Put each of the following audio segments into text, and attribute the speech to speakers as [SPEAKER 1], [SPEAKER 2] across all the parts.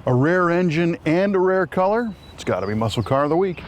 [SPEAKER 1] A rare engine and a rare color? It's got to be Muscle Car of the Week.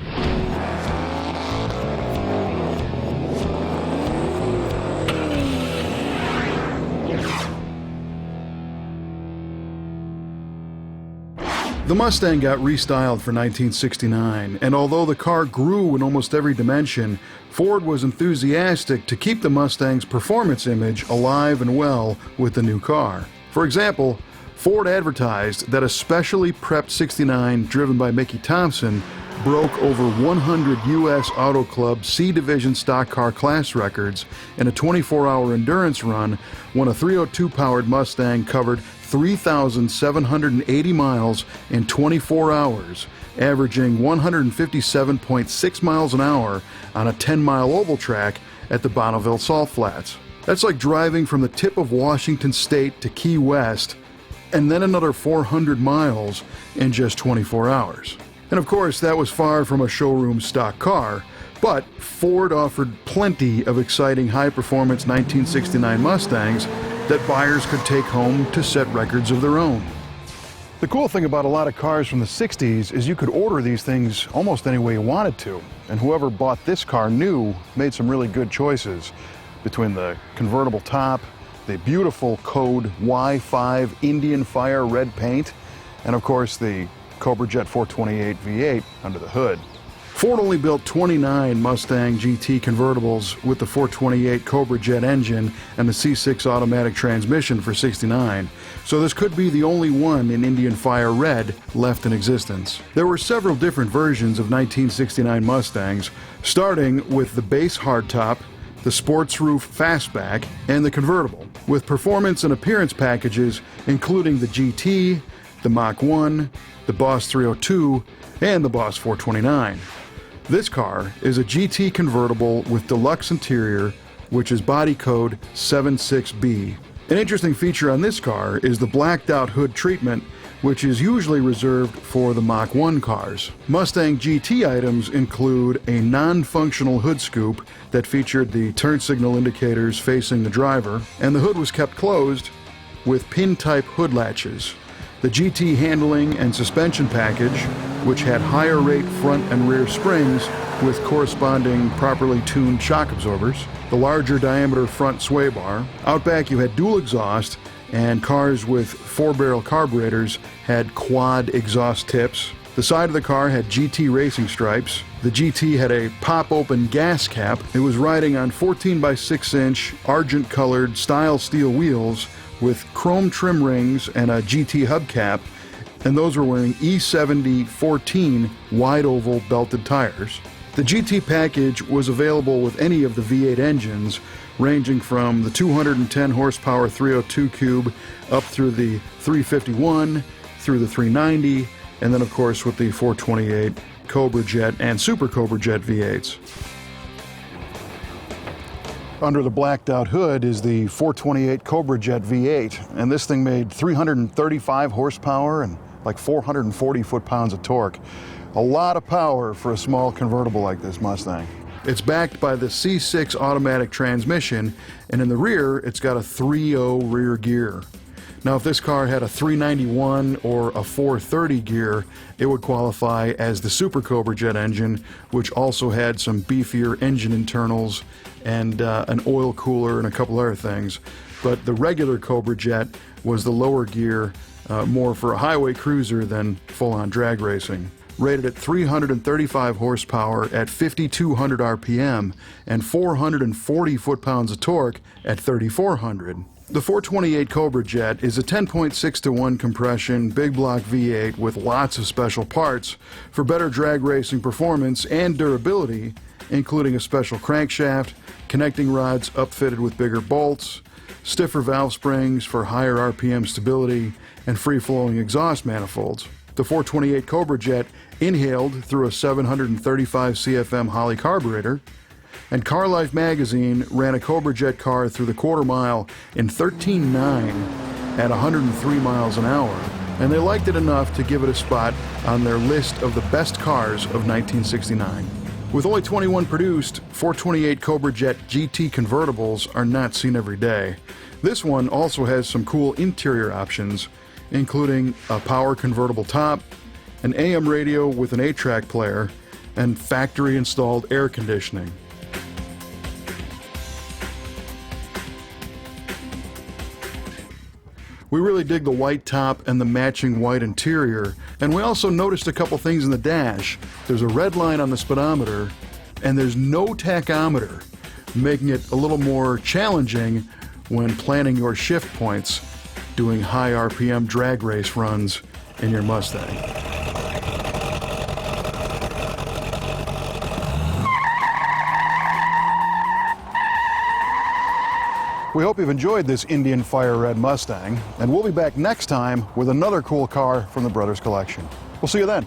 [SPEAKER 1] The Mustang got restyled for 1969, and although the car grew in almost every dimension, Ford was enthusiastic to keep the Mustang's performance image alive and well with the new car. For example, Ford advertised that a specially prepped 69 driven by Mickey Thompson broke over 100 U.S. Auto Club C Division stock car class records in a 24-hour endurance run when a 302-powered Mustang covered 3,780 miles in 24 hours, averaging 157.6 miles an hour on a 10-mile oval track at the Bonneville Salt Flats. That's like driving from the tip of Washington State to Key West and then another 400 miles in just 24 hours. And of course, that was far from a showroom stock car, but Ford offered plenty of exciting high-performance 1969 Mustangs that buyers could take home to set records of their own. The cool thing about a lot of cars from the 60s is you could order these things almost any way you wanted to, and whoever bought this car new made some really good choices between the convertible top, the beautiful Code Y5 Indian Fire red paint, and of course the Cobra Jet 428 V8 under the hood. Ford only built 29 Mustang GT convertibles with the 428 Cobra Jet engine and the C6 automatic transmission for 69, so this could be the only one in Indian Fire Red left in existence. There were several different versions of 1969 Mustangs, starting with the base hardtop, the sports roof fastback, and the convertible, with performance and appearance packages including the GT, the Mach 1, the Boss 302, and the Boss 429. This car is a GT convertible with deluxe interior, which is body code 76B. An interesting feature on this car is the blacked out hood treatment, which is usually reserved for the Mach 1 cars. Mustang GT items include a non-functional hood scoop that featured the turn signal indicators facing the driver, and the hood was kept closed with pin-type hood latches. The GT handling and suspension package, which had higher rate front and rear springs with corresponding properly tuned shock absorbers, the larger diameter front sway bar. Out back you had dual exhaust, and cars with 4-barrel carburetors had quad exhaust tips. The side of the car had GT racing stripes. The GT had a pop-open gas cap. It was riding on 14 by 6-inch argent-colored style steel wheels with chrome trim rings and a GT hubcap, and those were wearing E70 14 wide oval belted tires. The GT package was available with any of the V8 engines, ranging from the 210 horsepower 302 cube up through the 351, through the 390, and then of course with the 428 Cobra Jet and Super Cobra Jet V8s. Under the blacked out hood is the 428 Cobra Jet V8, and this thing made 335 horsepower and like 440 foot-pounds of torque. A lot of power for a small convertible like this Mustang. It's backed by the C6 automatic transmission, and in the rear it's got a 3.0 rear gear. Now if this car had a 391 or a 430 gear, it would qualify as the Super Cobra Jet engine, which also had some beefier engine internals and an oil cooler and a couple other things. But the regular Cobra Jet was the lower gear, more for a highway cruiser than full-on drag racing. Rated at 335 horsepower at 5,200 RPM and 440 foot-pounds of torque at 3,400. The 428 Cobra Jet is a 10.6-to-1 compression big block V8 with lots of special parts for better drag racing performance and durability, including a special crankshaft, connecting rods upfitted with bigger bolts, stiffer valve springs for higher RPM stability, and free-flowing exhaust manifolds. The 428 Cobra Jet inhaled through a 735 CFM Holley carburetor, and Car Life magazine ran a Cobra Jet car through the quarter mile in 13.9 at 103 miles an hour, and they liked it enough to give it a spot on their list of the best cars of 1969. With only 21 produced, 428 Cobra Jet GT convertibles are not seen every day. This one also has some cool interior options, including a power convertible top, an AM radio with an 8-track player, and factory installed air conditioning. We really dig the white top and the matching white interior, and we also noticed a couple things in the dash. There's a red line on the speedometer, and there's no tachometer, making it a little more challenging when planning your shift points, doing high RPM drag race runs in your Mustang. We hope you've enjoyed this Indian Fire Red Mustang, and we'll be back next time with another cool car from the Brothers Collection. We'll see you then.